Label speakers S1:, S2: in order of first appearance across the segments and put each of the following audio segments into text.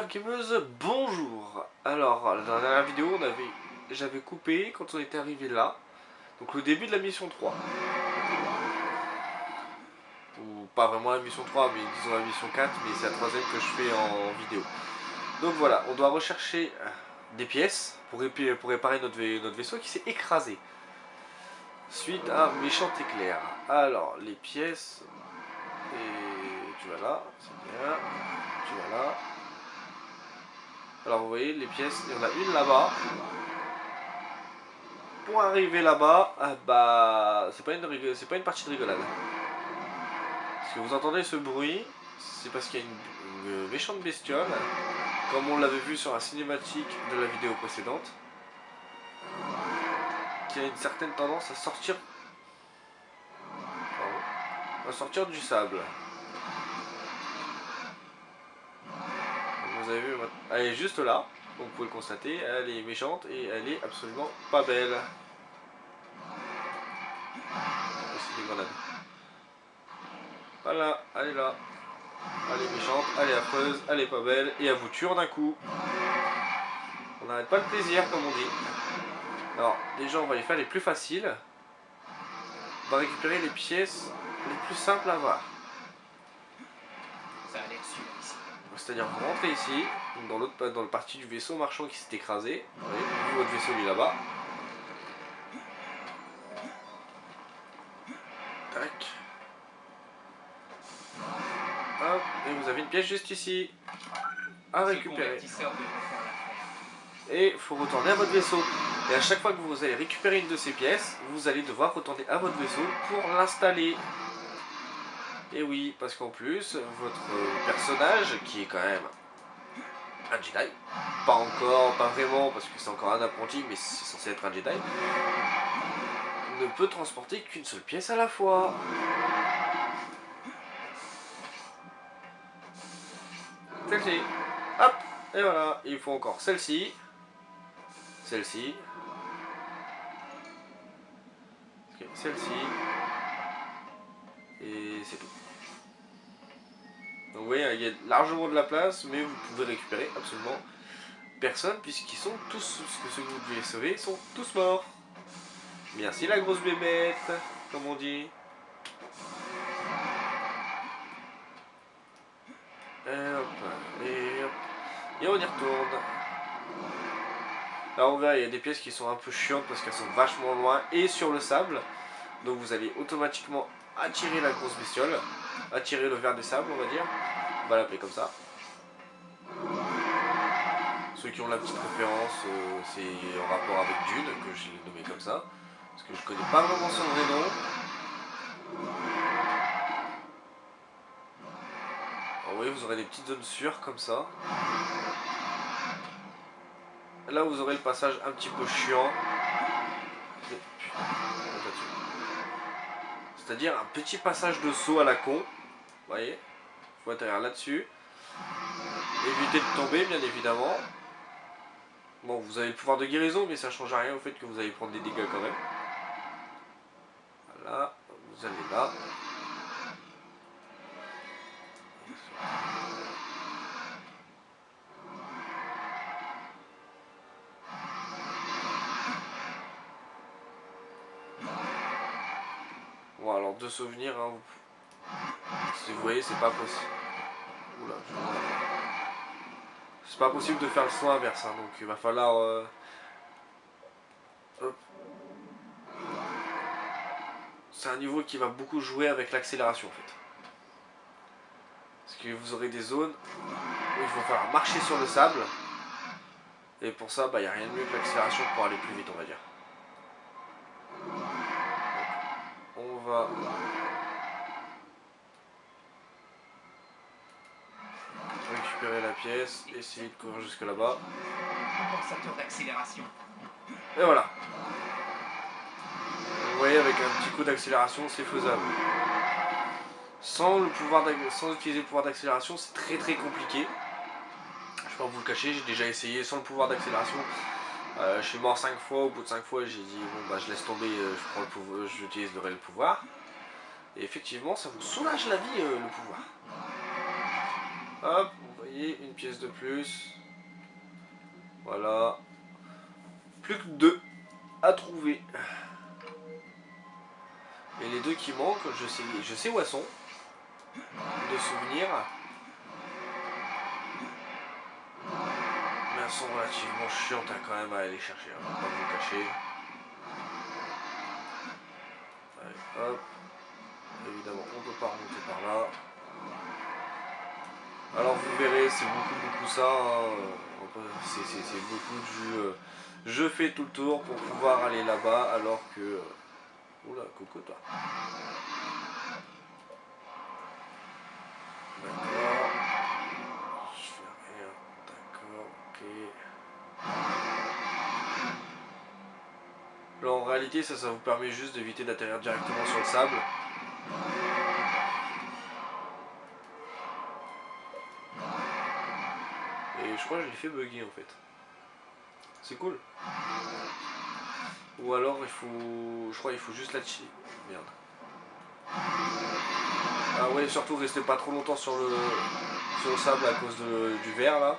S1: chères gameuses, bonjour. Alors, la dernière vidéo, j'avais coupé quand on était arrivé là. Donc le début de la mission 3. Ou pas vraiment la mission 3, mais disons la mission 4, mais c'est la troisième que je fais en vidéo. Donc voilà, on doit rechercher des pièces pour réparer notre vaisseau qui s'est écrasé. Suite à un méchant éclair. Alors, les pièces... Et tu vas là, c'est bien. Tu vas là. Alors vous voyez les pièces, il y en a une là-bas. Pour arriver là-bas, bah c'est pas une partie de rigolade. Parce que vous entendez ce bruit, c'est parce qu'il y a une méchante bestiole, comme on l'avait vu sur la cinématique de la vidéo précédente, qui a une certaine tendance à sortir, du sable. Vous avez vu, elle est juste là, donc vous pouvez le constater, elle est méchante et elle est absolument pas belle. Aussi des grenades. Voilà, elle est là. Elle est méchante, elle est affreuse, elle est pas belle, et elle vous tue d'un coup. On n'arrête pas le plaisir, comme on dit. Alors, déjà, on va les faire les plus faciles. On va récupérer les pièces les plus simples à avoir. C'est-à-dire, vous rentrez ici, dans le partie du vaisseau marchand qui s'est écrasé. Vous voyez, votre vaisseau, il est là-bas. Tac. Hop, et vous avez une pièce juste ici à récupérer. Et il faut retourner à votre vaisseau. Et à chaque fois que vous allez récupérer une de ces pièces, vous allez devoir retourner à votre vaisseau pour l'installer. Et oui, parce qu'en plus, votre personnage, qui est quand même un Jedi, pas vraiment, parce que c'est encore un apprenti, mais c'est censé être un Jedi, ne peut transporter qu'une seule pièce à la fois. Celle-ci. Hop, et voilà, il faut encore celle-ci. Celle-ci. Celle-ci. Et c'est tout. Donc vous voyez, il y a largement de la place, mais vous pouvez récupérer absolument personne, puisqu'ils sont tous, ceux que vous devez sauver sont tous morts. Merci la grosse bébête, comme on dit. Et hop, et hop. Et on y retourne. Là on verra, il y a des pièces qui sont un peu chiantes parce qu'elles sont vachement loin et sur le sable. Donc vous allez automatiquement attirer la grosse bestiole. Attirer le ver de sable, on va dire. On va l'appeler comme ça. Ceux qui ont la petite référence, c'est en rapport avec Dune que j'ai nommé comme ça. Parce que je connais pas vraiment son vrai nom. Alors, oui, vous aurez des petites zones sûres comme ça. Là vous aurez le passage un petit peu chiant. C'est-à-dire un petit passage de saut à la con. Vous voyez, faut atterrir là-dessus. Évitez de tomber, bien évidemment. Bon, vous avez le pouvoir de guérison, mais ça change rien au fait que vous allez prendre des dégâts quand même. Voilà, vous allez là. Bon, alors de souvenirs, hein, si vous voyez, c'est pas possible. Oula, c'est pas possible de faire le saut inverse, hein, donc il va falloir... Hop. C'est un niveau qui va beaucoup jouer avec l'accélération en fait. Parce que vous aurez des zones où il va falloir marcher sur le sable. Et pour ça, il n'y a rien de mieux que l'accélération pour aller plus vite, on va dire. Donc, on va... récupérer la pièce, essayer de courir jusque là-bas.
S2: Compensateur d'accélération.
S1: Et voilà. Vous voyez, avec un petit coup d'accélération, c'est faisable. Sans utiliser le pouvoir d'accélération, c'est très très compliqué. Je ne vais pas vous le cacher, j'ai déjà essayé sans le pouvoir d'accélération. Je suis mort 5 fois, au bout de 5 fois j'ai dit bon bah je laisse tomber, j'utilise le réel pouvoir. Et effectivement ça vous soulage la vie le pouvoir. Hop, vous voyez, Et une pièce de plus. Voilà. Plus que 2 à trouver. Et les 2 qui manquent, je sais où elles sont. De souvenirs. Mais elles sont relativement chiantes quand même à aller chercher. On va pas vous le cacher. Allez, hop. Évidemment, on peut pas remonter par là. Alors vous verrez, c'est beaucoup ça. Hein. C'est beaucoup du... je fais tout le tour pour pouvoir aller là-bas alors que... Oula, coco toi. D'accord. Je fais rien. D'accord, ok. Là en réalité ça vous permet juste d'éviter d'atterrir directement sur le sable. Et je crois que je l'ai fait bugger en fait. C'est cool. Ou alors il faut... Je crois qu'il faut juste la chiller. Merde. Ah ouais, surtout restez pas trop longtemps sur le sable à cause du verre là.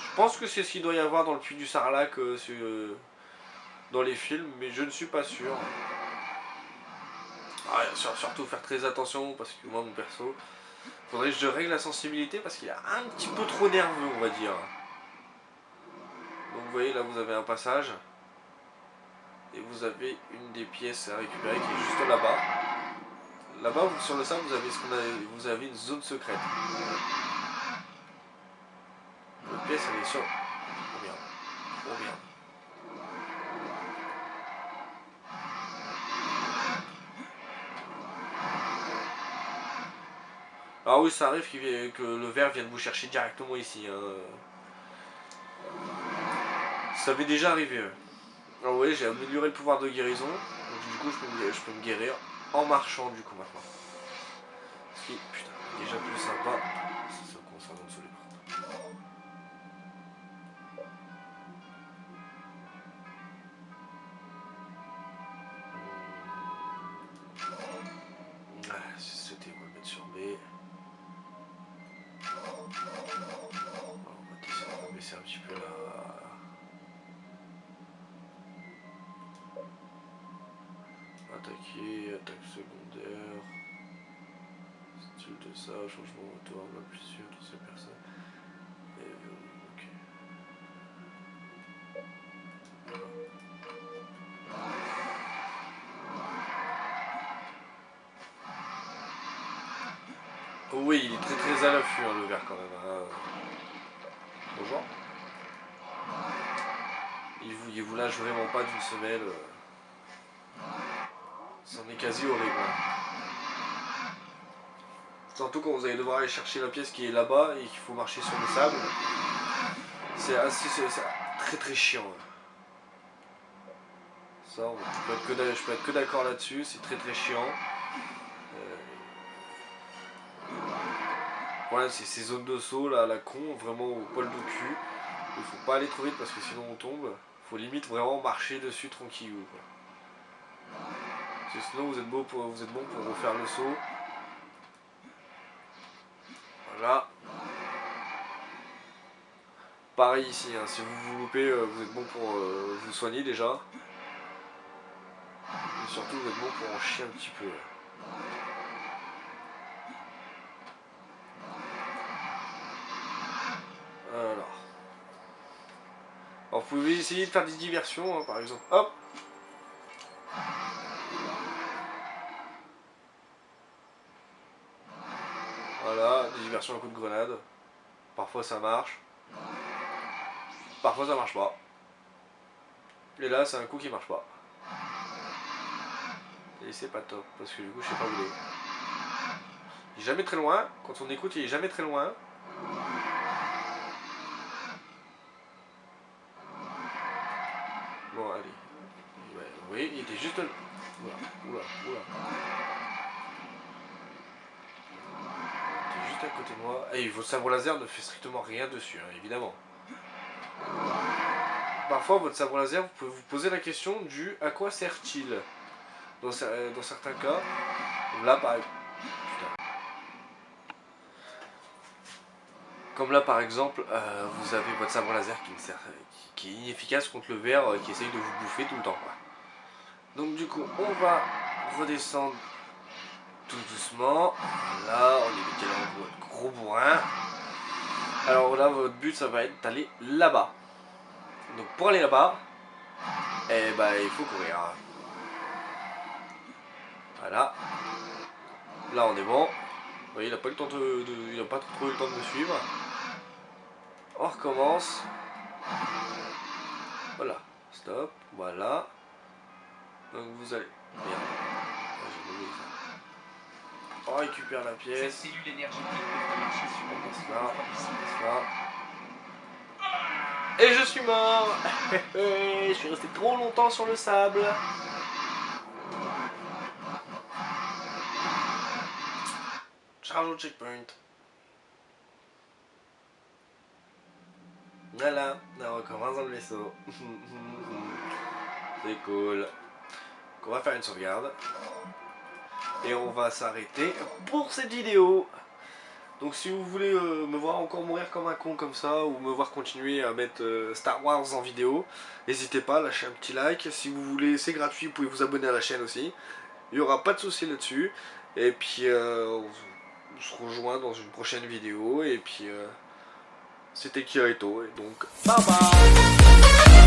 S1: Je pense que c'est ce qu'il doit y avoir dans le puits du Sarlac dans les films, mais je ne suis pas sûr. Ah, surtout faire très attention parce que moi mon perso, faudrait que je règle la sensibilité parce qu'il est un petit peu trop nerveux on va dire. Donc vous voyez là vous avez un passage. Et vous avez une des pièces à récupérer qui est juste là-bas. Là-bas, sur le sable, vous avez une zone secrète. Votre pièce, elle est sur... Oh merde. Oh merde. Ah oui, ça arrive que le verre vienne vous chercher directement ici. Hein. Ça m'est déjà arrivé. Ah oui, j'ai amélioré le pouvoir de guérison. Donc du coup, je peux me guérir en marchant du coup maintenant. Ce qui, putain, déjà plus sympa. C'est ça qu'on s'en donne sous les bras. Ah, c'était on va le mettre sur B. On va baisser un petit peu là. Attaquer, attaque secondaire. Style de ça, changement moteur, la plus sûr, toutes ces personnes. Et ok. Oh oui, il est très à l'affût hein, le verre quand même. Hein. Bonjour. Il vous lâche vraiment pas d'une semelle. C'en est quasi horrible. Hein. Surtout quand vous allez devoir aller chercher la pièce qui est là-bas et qu'il faut marcher sur le sable. C'est très chiant. Hein. Ça, je peux être que d'accord là-dessus, c'est très chiant. Voilà, c'est ces zones de saut là, à la con, vraiment au poil de cul. Il faut pas aller trop vite parce que sinon on tombe. Faut limite vraiment marcher dessus tranquillou. Quoi. Parce que sinon vous êtes bon pour refaire le saut. Voilà. Pareil ici, hein, si vous vous loupez, vous êtes bon pour vous soigner déjà. Et surtout vous êtes bon pour en chier un petit peu. Alors, vous pouvez essayer de faire des diversions, hein, par exemple. Hop. Voilà, des diversions à coup de grenade. Parfois ça marche. Parfois ça marche pas. Et là c'est un coup qui marche pas. Et c'est pas top, parce que du coup je sais pas où il est. Il est jamais très loin. Quand on écoute il est jamais très loin. Bon allez. Ouais, oui, il était juste là. Oula. Il était juste à côté de moi. Et votre sabre laser ne fait strictement rien dessus, hein, évidemment. Parfois votre sabre laser, vous pouvez vous poser la question du à quoi sert-il dans certains cas. Là par exemple. Putain. Comme là par exemple, vous avez votre sabre laser qui est inefficace contre le ver qui essaye de vous bouffer tout le temps, quoi. Donc du coup, on va redescendre tout doucement. Là, on est décalé en gros bourrin. Alors là, votre but, ça va être d'aller là-bas. Donc pour aller là-bas, eh ben, il faut courir. Voilà. Là, on est bon. Vous voyez, il n'a pas eu le temps il n'a pas trop eu le temps de me suivre. On recommence. Voilà. Stop. Voilà. Donc vous allez. Merde. J'ai oublié ça. On récupère la
S2: Cette
S1: pièce.
S2: cellule énergétique devrait marcher sur
S1: On
S2: une
S1: passe
S2: boucle
S1: là.
S2: de 3
S1: On
S2: puissance.
S1: passe là. Et je suis mort. Je suis resté trop longtemps sur le sable. Charge au checkpoint. Voilà, on recommence dans le vaisseau. C'est cool. Donc on va faire une sauvegarde. Et on va s'arrêter pour cette vidéo. Donc si vous voulez me voir encore mourir comme un con comme ça, ou me voir continuer à mettre Star Wars en vidéo, n'hésitez pas à lâcher un petit like. Si vous voulez, c'est gratuit, vous pouvez vous abonner à la chaîne aussi. Il n'y aura pas de souci là-dessus. Et puis on se rejoint dans une prochaine vidéo. Et puis c'était Kirito. Et donc bye bye.